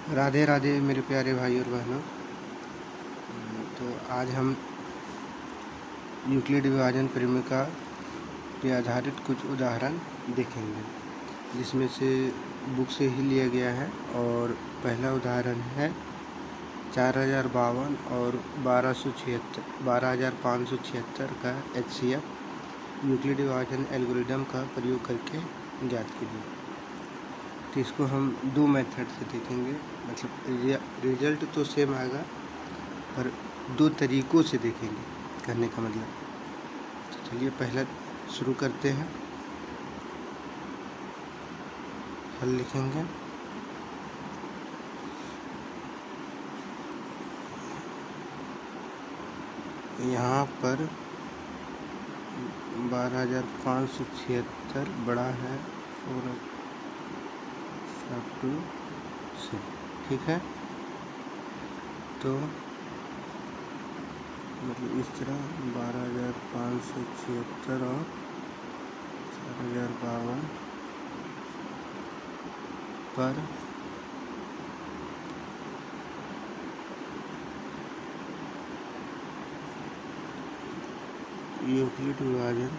राधे राधे मेरे प्यारे भाई और बहनों। तो आज हम यूक्लिड विभाजन परिमेय पे आधारित कुछ उदाहरण देखेंगे, जिसमें से बुक से ही लिया गया है। और पहला उदाहरण है 4052 और 12576 का HCF यूक्लिड विभाजन एल्गोरिदम का प्रयोग करके ज्ञात कीजिए। तो इसको हम दो मेथड से देखेंगे, मतलब रिजल्ट तो सेम आएगा पर दो तरीक़ों से देखेंगे, करने का मतलब। तो चलिए पहला शुरू करते हैं। हल लिखेंगे। यहाँ पर 12576 बड़ा है 4 से, ठीक है। तो मतलब इस तरह 12576 और 4052 पर यूक्लिड विभाजन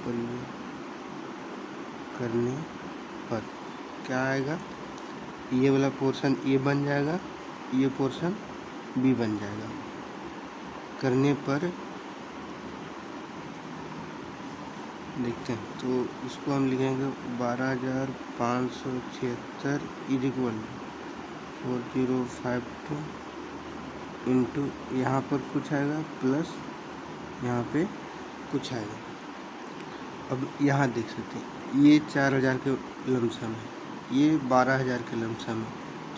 प्रयोग करने पर क्या आएगा, ये वाला पोर्शन ए बन जाएगा, ये पोर्शन बी बन जाएगा। करने पर देखते हैं, तो इसको हम लिखेंगे 12576 इज इक्वल 4052 इंटू यहाँ पर कुछ आएगा प्लस यहाँ पे कुछ आएगा। अब यहाँ देख सकते हैं, ये 4000 के लमसम है, ये 12000 के लमसम है,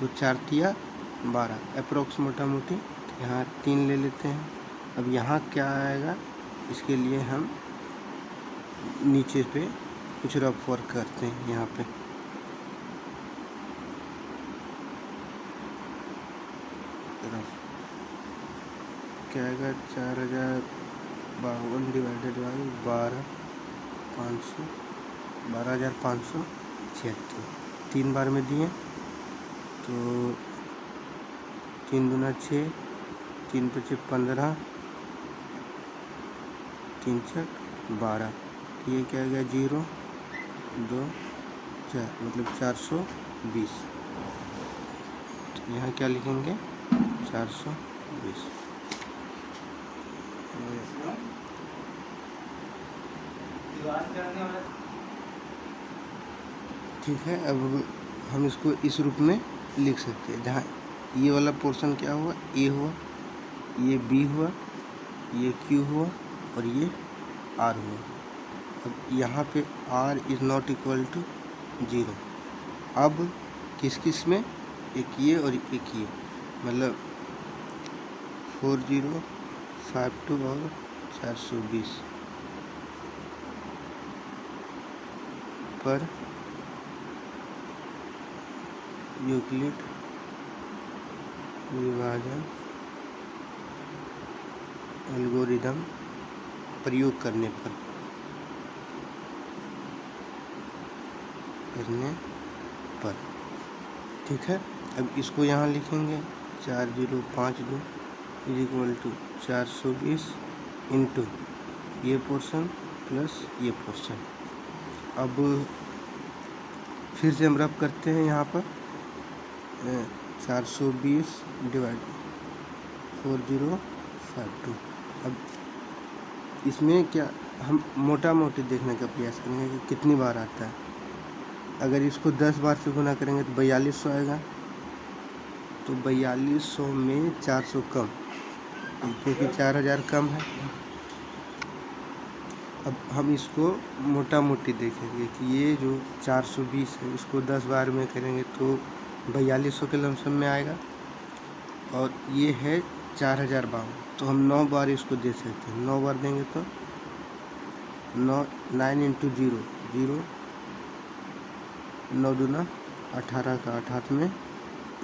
तो 4 तिया 12 अप्रोक्स मोटा मोटी। यहाँ 3 ले लेते हैं। अब यहाँ क्या आएगा, इसके लिए हम नीचे पे कुछ रफ वर्क करते हैं। यहाँ पे रफ क्या आएगा, 4052 डिवाइडेड बाई 12576 3 बार में दिए, तो 3 दूना 6, 3 पचे 15, 3 छक 12। ये क्या आ गया 0 2 4, मतलब 420। तो यहाँ क्या लिखेंगे 420। ठीक है। अब हम इसको इस रूप में लिख सकते हैं, जहाँ ये वाला पोर्शन क्या हुआ, ए हुआ, ये बी हुआ, ये क्यू हुआ और ये आर हुआ। अब यहाँ पे r is not equal to 0। अब किस किस में, एक ये और एक ये, मतलब 4052 और 420 पर यूक्लिड विभाजन एल्गोरिदम प्रयोग करने पर ठीक है। अब इसको यहाँ लिखेंगे 4052 इज इक्वल टू 420 इंटू ये पोर्शन प्लस ये पोर्शन। अब फिर से हम रफ करते हैं। यहाँ पर 420 डिवाइड 4052। अब इसमें क्या हम मोटा मोटी देखने का प्रयास करेंगे कि कितनी बार आता है। अगर इसको 10 बार से गुना करेंगे तो 4200 आएगा। तो 4200 में 400 कम, क्योंकि 4000 कम है। अब हम इसको मोटा मोटी देखेंगे कि ये जो 420 है, इसको 10 बार में करेंगे तो 4200 के लमसम में आएगा। और ये है 4052, तो हम 9 बार इसको दे सकते हैं। 9 बार देंगे तो 9 इंटू 0 0, 9 दूना 18 का 8 हाथ में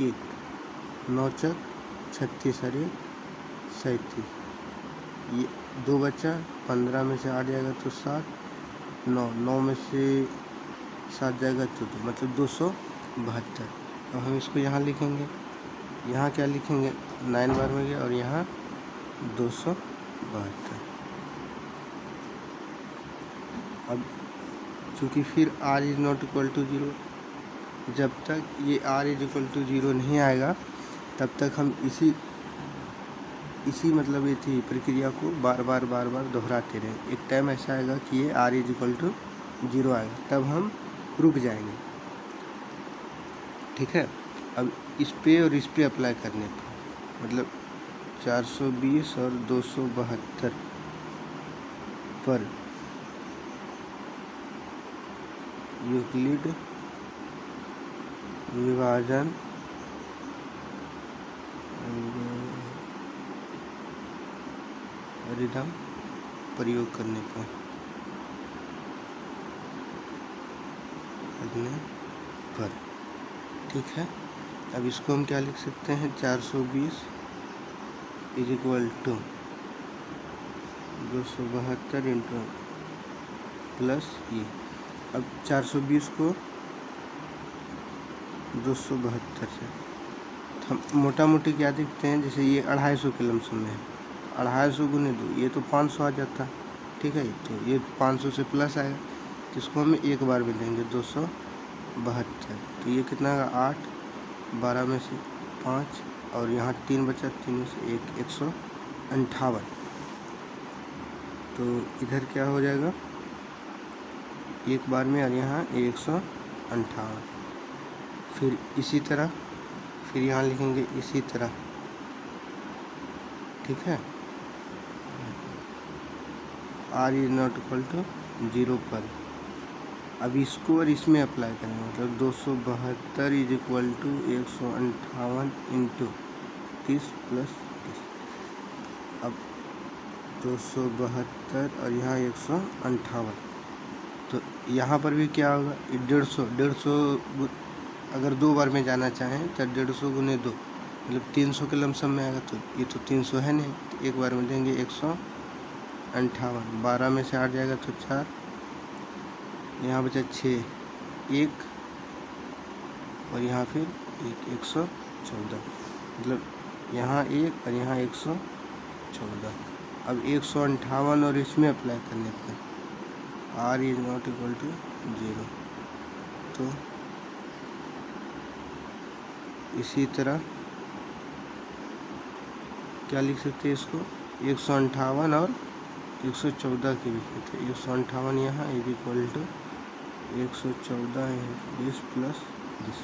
1, 9 चक 36 और 37, ये 2 बचा, 15 में से 8 जाएगा तो 7, 9 में से 7 जाएगा तो 2, मतलब 272। तो हम इसको यहाँ लिखेंगे, यहाँ क्या लिखेंगे 9 बार में गया और यहाँ 272। अब चूँकि फिर r is not equal to 0, जब तक ये r इज इक्वल टू 0 नहीं आएगा तब तक हम इसी मतलब ये थी प्रक्रिया को बार बार दोहराते रहें। एक टाइम ऐसा आएगा कि ये r इज इक्वल टू 0 आएगा, तब हम रुक जाएंगे। ठीक है, अब इस पे और इस पे अप्लाई करने पर मतलब 420 और 272 पर यूक्लिड विभाजन एल्गोरिथम प्रयोग करने पर ठीक है। अब इसको हम क्या लिख सकते हैं 420 is equal to 272 into plus ये। अब 420 को 272 से हम मोटा मोटी क्या देखते हैं, जैसे ये 250 के लमसम में है, 250 गुने 2 ये तो 500 आ जाता। ठीक है, तो ये 500 से प्लस आएगा, इसको हम एक बार में लेंगे 272। तो ये कितना है 8, 12 में से 5 और यहाँ 3 बचा, 3 में से 1, 158। तो इधर क्या हो जाएगा एक बार में और यहाँ 158। फिर इसी तरह फिर यहाँ लिखेंगे इसी तरह। ठीक है, r is not equal to 0 पर अब इसको और इसमें अप्लाई करेंगे, मतलब 272 is equal to 158 into 30 plus 30। अब 272 और यहाँ 158, तो यहाँ पर भी क्या होगा 150 अगर 2 बार में जाना चाहें तो 150 गुने 2 मतलब 300 के लमसम में आएगा। तो ये तो 300 है नहीं, तो एक बार में देंगे 158, 12 में से 8 जाएगा तो 4, यहाँ बचा 6, 1 और यहाँ फिर 114, मतलब यहाँ 1 और यहाँ 114। अब 158 और इसमें अप्लाई करने पर r is not equal to 0। तो इसी तरह क्या लिख सकते हैं इसको 158 और 114 के बीच में। तो 158 यहाँ इज इक्वल टू 114 20 प्लस 20,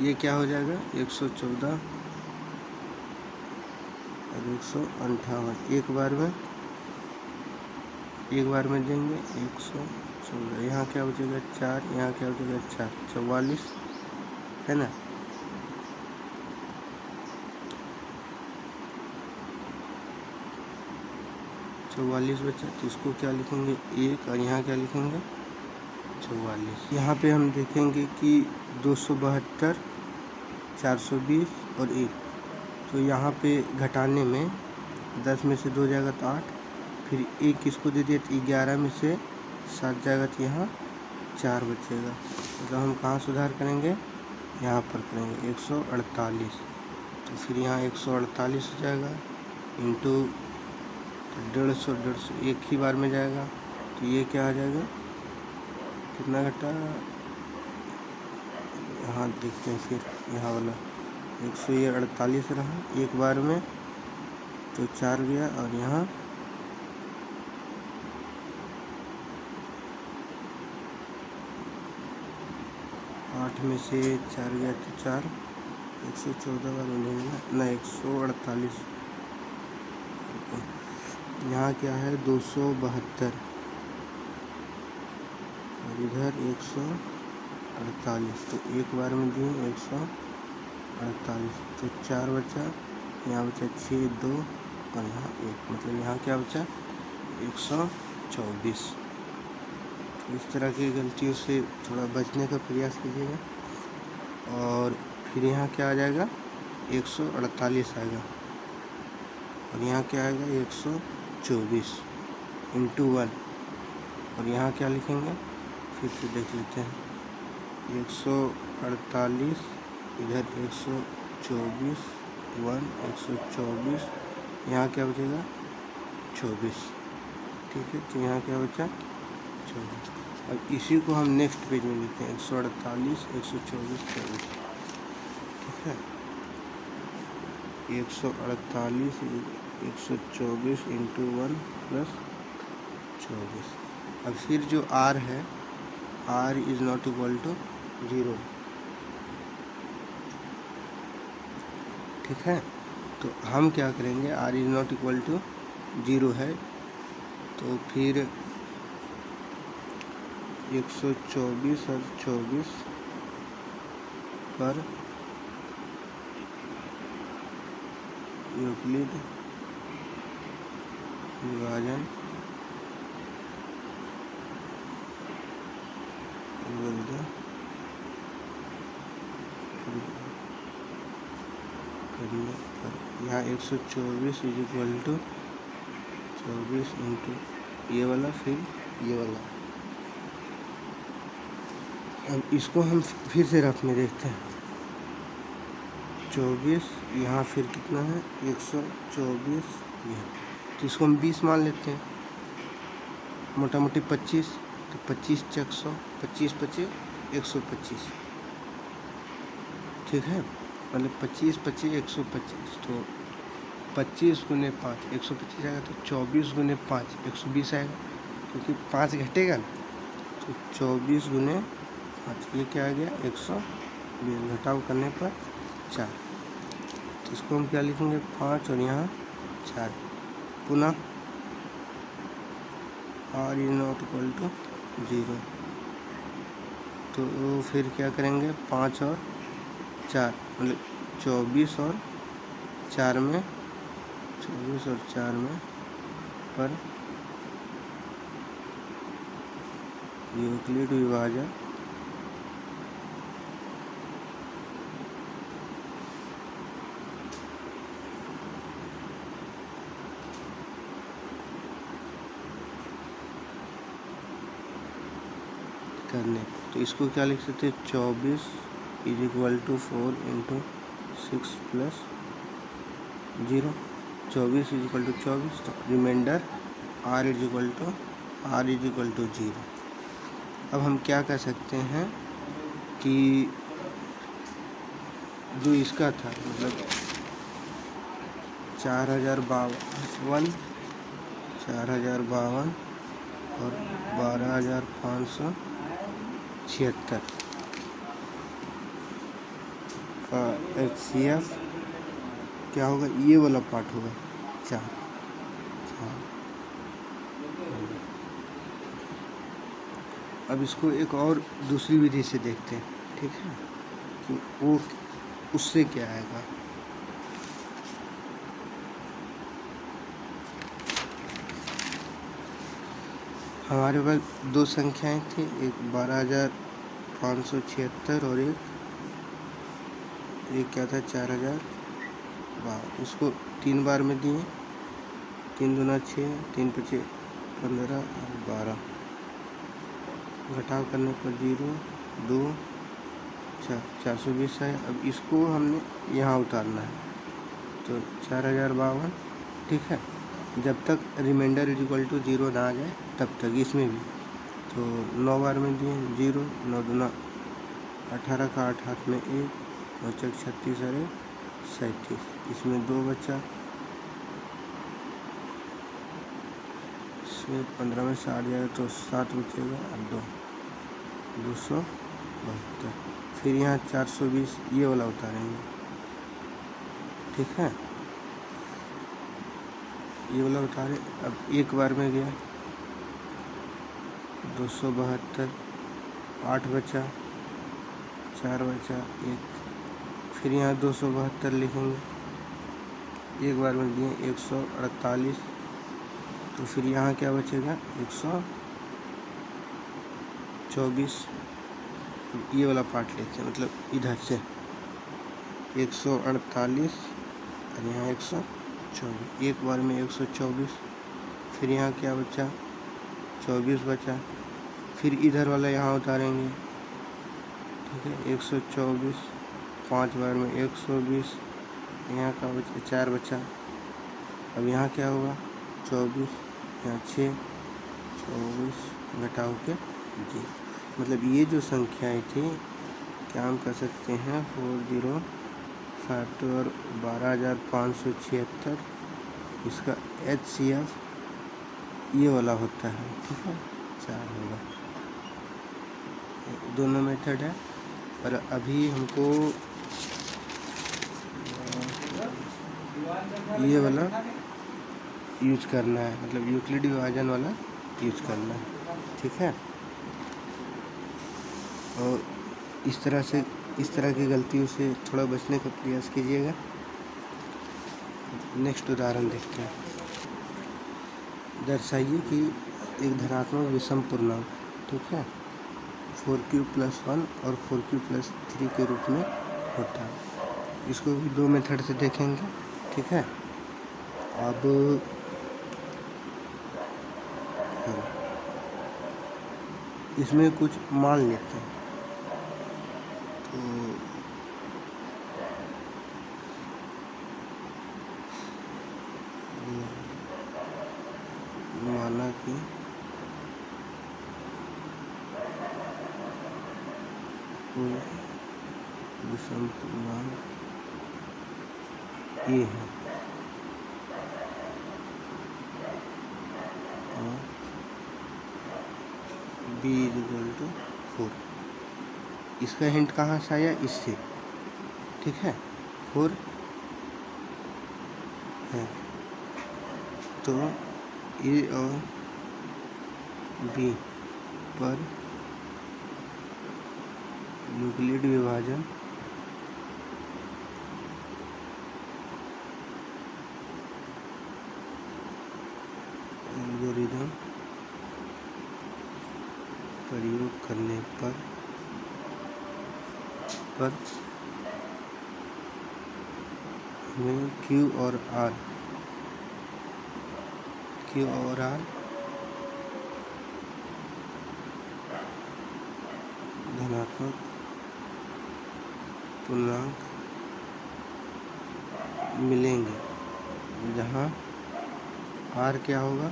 ये क्या हो जाएगा 114 और 158 एक बार में देंगे 114। यहाँ क्या बचेगा 4, यहाँ क्या बचेगा 4, 44 है ना। तो 44 बचा, तो इसको क्या लिखेंगे 1 और यहाँ क्या लिखेंगे 44। यहाँ पे हम देखेंगे कि 272, 420 और 1, तो यहाँ पे घटाने में 10 में से 2 जाएगा तो 8, फिर 1 किसको दे दिया तो 11 में से 7 जाएगा तो यहाँ 4 बचेगा। मतलब हम कहाँ सुधार करेंगे, यहाँ पर करेंगे 148। तो फिर यहाँ 148 हो जाएगा इंटू 150 एक ही बार में जाएगा, तो ये क्या आ जाएगा कितना घटा, यहाँ देखते हैं फिर यहाँ वाला 148 रहा एक बार में तो 4 गया और यहाँ 8 में से 4 गया तो 4, 114 बार मिलेगा ना 148। यहाँ क्या है 272 और इधर 148, तो एक बार में दिए 148, तो 4 बचा, यहाँ बचा 6, 2 और यहाँ 1, मतलब यहाँ क्या बचा 124। इस तरह की गलतियों से थोड़ा बचने का प्रयास कीजिएगा। और फिर यहाँ क्या आ जाएगा 148 आएगा। और यहाँ क्या आएगा 124 इंटू 1। और यहाँ क्या लिखेंगे, फिर से देख लेते हैं। 148 इधर 124 1 124, यहाँ क्या बचेगा 24। ठीक है, तो यहाँ क्या बचा 24। अब इसी को हम नेक्स्ट पेज में लिखते हैं 148 124 24। ठीक है, 148 124 इंटू 1 प्लस 24। अब फिर जो r है, r is not equal to 0। ठीक है, तो हम क्या करेंगे, r is not equal to 0 है, तो फिर 124 और 24 पर यूक्लिड विभाजन करने पर यहाँ 124 इज इक्वल टू 24 इंटू ये वाला फिर ये वाला। अब इसको हम फिर से रफ में देखते हैं। 24 यहाँ फिर कितना है 124 ये, तो इसको हम 20 मान लेते हैं, मोटा मोटी 25, तो 25 चक 100, 25 25 125। ठीक है, मतलब 25 25 125, तो 25 गुने 5 125 आएगा, तो 24 गुने 5 120 आएगा, क्योंकि 5 घटेगा ना, तो 24 गुने 5 ये क्या आ गया 120, घटाव करने पर 4। तो इसको हम क्या लिखेंगे 5 और यहाँ 4। पुनः r is not equal to 0, तो फिर क्या करेंगे 5 और 4, मतलब 24 और 4 में 24 और 4 में पर यूक्लिड विभाजन करने, तो इसको क्या लिख सकते हैं 24 is equal to 4 into 6 plus 0। 24 is equal to 24, तो remainder r is equal to 0। अब हम क्या कर सकते हैं कि जो इसका था, मतलब 4052 और 12576 का HCF क्या होगा, ये वाला पार्ट होगा 4। अब इसको एक और दूसरी विधि से देखते हैं। ठीक है, कि वो उससे क्या आएगा। हमारे पास दो संख्याएं थी, एक 12576 और एक क्या था 4052। उसको 3 बार में दिए, 3 दूना 6, 3 पचे 15 और 12, घटाव करने पर 0 2 4 420 है। अब इसको हमने यहाँ उतारना है, तो 4052। ठीक है, जब तक रिमाइंडर इज इक्वल टू 0 ना आ जाए तब तक इसमें भी, तो 9 बार में दिए 0 9 दूना 18 का 8 हाथ में 1 और 36 अरे 37, इसमें 2 बचा, इसमें 15 में 60 जाएगा तो 7 बचेगा और 272। फिर यहाँ 420 ये वाला उतारेंगे। ठीक है, ये वाला उतारे। अब एक बार में गया 272, 8 बचा, 4 बचा 1, फिर यहाँ 272 लिखेंगे, एक बार में दिए 148, तो फिर यहाँ क्या बचेगा 124। ये वाला पार्ट लेते हैं, मतलब इधर से 148 और यहाँ 124, एक बार में 124। फिर यहाँ क्या बचा, 24 बचा। फिर इधर वाला यहाँ उतारेंगे, ठीक है, 124, 5 बार में 120, यहाँ का बचा 4 बचा। अब यहाँ क्या होगा, 24, यहाँ 6, 24 घटाओ के जी। मतलब ये जो संख्याएँ थी, क्या हम कर सकते हैं, 4052 और 12576, इसका HCF ये वाला होता है, ठीक है, 4 होगा। दोनों मेथड है, पर अभी हमको ये वाला यूज करना है, मतलब यूक्लिडी विभाजन वाला यूज करना है, ठीक है। और इस तरह की गलतियों से थोड़ा बचने का प्रयास कीजिएगा। नेक्स्ट उदाहरण देखते हैं। दर्शाइए कि एक धनात्मक विषम पूर्णांक, ठीक है, 4q + 1 और 4q + 3 के रूप में होता है। इसको भी दो मेथड से देखेंगे, ठीक है। अब इसमें कुछ मान लेते हैं, तो माना कि कोई विषम पूर्णांक ए है और b = 4। इसका हिंट कहाँ से आया, इससे, ठीक है, 4 है, तो ए और बी पर यूक्लिड विभाजन एल्गोरिदम प्रयोग करने पर हमें Q और R धनात्मक पूर्णांक मिलेंगे, जहाँ R क्या होगा,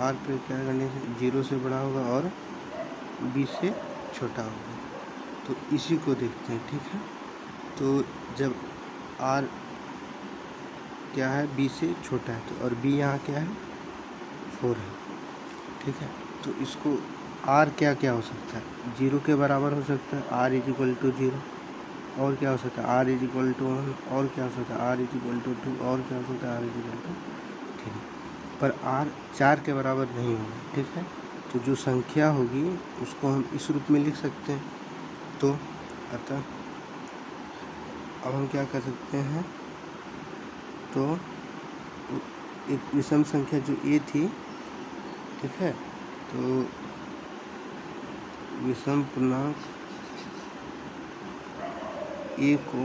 R पे क्या करने से 0 से बड़ा होगा और B से छोटा होगा। तो इसी को देखते हैं, ठीक है। तो जब R क्या है, B से छोटा है, तो और B यहाँ क्या है, 4 है, ठीक है। तो इसको R क्या क्या हो सकता है, 0 के बराबर हो सकता है, R = 0, और क्या हो सकता है, R = 1, और क्या हो सकता है, R = 2, और क्या हो सकता है, R = 3। पर R 4 के बराबर नहीं होगा, ठीक है। तो जो संख्या होगी उसको हम इस रूप में लिख सकते हैं। तो अतः अब हम क्या कर सकते हैं, तो एक विषम संख्या जो A थी, ठीक है, तो विषम पूर्णांक A को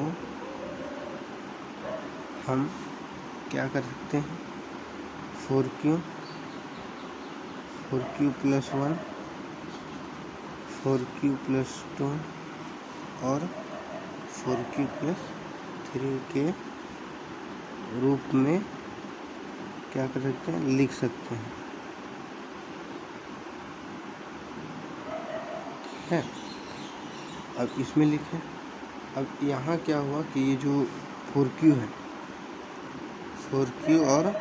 हम क्या कर सकते हैं, 4q + 1, 4q + 2 और 4q + 3 के रूप में क्या कर सकते हैं, लिख सकते हैं, ठीक है। अब इसमें लिखें। अब यहाँ क्या हुआ कि ये जो 4q है, 4q और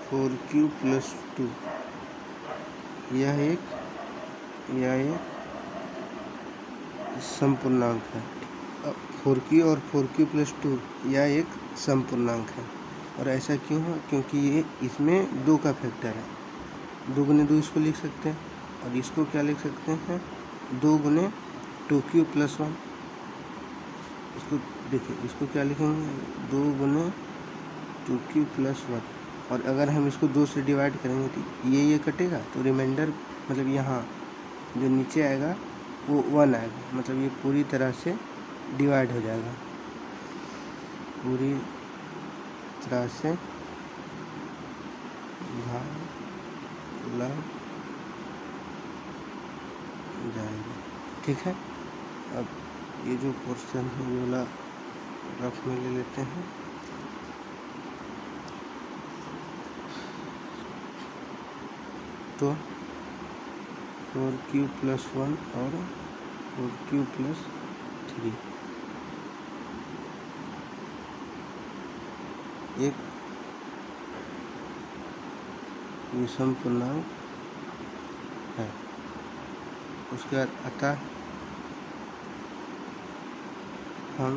4q + 2, यह एक समपूर्णांक है। अब 4q और 4q + 2 यह एक समपूर्णांक है। और ऐसा क्यों है, क्योंकि ये इसमें 2 का फैक्टर है, 2 × 2 इसको लिख सकते हैं, और इसको क्या लिख सकते हैं, 2 × 2q + 1। इसको देखिए, इसको क्या लिखेंगे, 2 × 2q + 1। और अगर हम इसको 2 से डिवाइड करेंगे तो ये कटेगा, तो रिमाइंडर मतलब यहाँ जो नीचे आएगा वो 1 आएगा, मतलब ये पूरी तरह से डिवाइड हो जाएगा, पूरी तरह से भाग लग जाएगा। ठीक है, अब ये जो पोर्शन है ये वाला रफ में ले लेते हैं। तो 4q + 1 और 4q + 3 एक विषम पूर्णांक है। उसके बाद अतः हम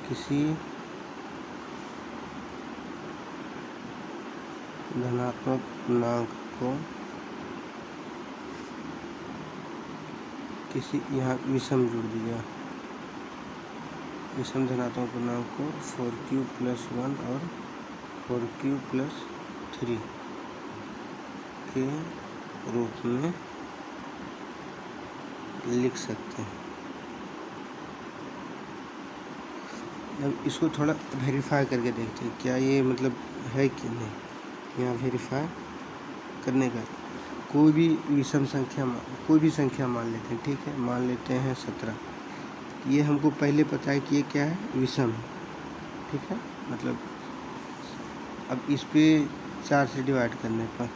किसी धनात्मक पूर्णांक को किसी, यहाँ विषम जोड़ दिया, विषम धनात्मक पूर्णांक को 4q + 1 और 4q + 3 के रूप में लिख सकते हैं। अब इसको थोड़ा वेरीफाई करके देखते हैं क्या ये मतलब है कि नहीं। यहाँ वेरीफाई करने का कोई भी विषम संख्या, कोई भी संख्या मान लेते हैं। ठीक है, मान लेते हैं 17। ये हमको पहले पता है कि ये क्या है, विषम है। ठीक है, मतलब अब इस पे 4 से डिवाइड करने पर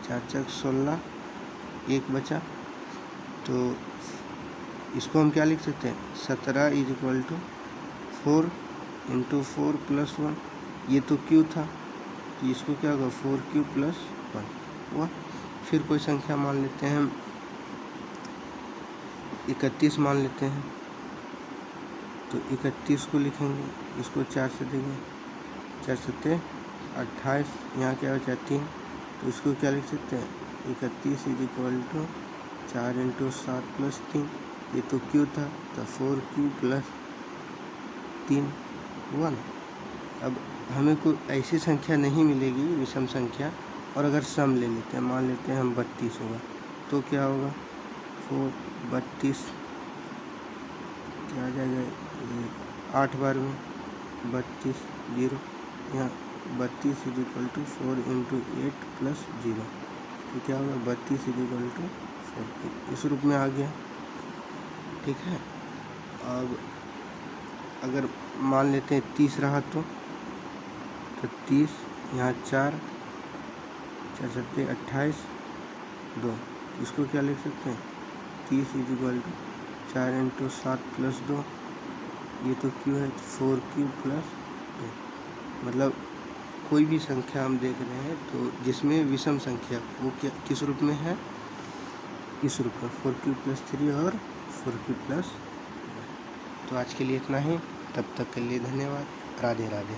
4 × 16 एक बचा, तो इसको हम क्या लिख सकते हैं, 17 = 4 × 4 + 1। ये तो q था, तो इसको क्या होगा, 4q + 1 हुआ। फिर कोई संख्या मान लेते हैं हम, 31 मान लेते हैं, तो 31 को लिखेंगे, इसको 4 से देंगे, 4 × 7 = 28, यहाँ क्या बचा 3, तो इसको क्या लिख सकते हैं, 31 = 4 × 7 + 3। ये तो q था, तो 4q + 3 1। अब हमें कोई ऐसी संख्या नहीं मिलेगी विषम संख्या, और अगर सम ले लेते हैं, मान लेते हैं हम 32 होगा, तो क्या होगा, 32 क्या आ जाएगा, 8 बार में 32 0, यहाँ 32 = 4 × 8 + 0, तो क्या होगा, 32 = 4, इस रूप में आ गया। ठीक है, अब अगर मान लेते हैं 30 रहा, तो 30, यहाँ 4 × 7 = 28 2, इसको क्या लिख सकते हैं, 30 = 4 × 7 + 2, ये तो q है, 4q + 2। मतलब कोई भी संख्या हम देख रहे हैं तो जिसमें विषम संख्या वो क्या किस रूप में है, इस रूप में 4q + 3 और 4q + 2। तो आज के लिए इतना ही, तब तक के लिए धन्यवाद। राधे राधे।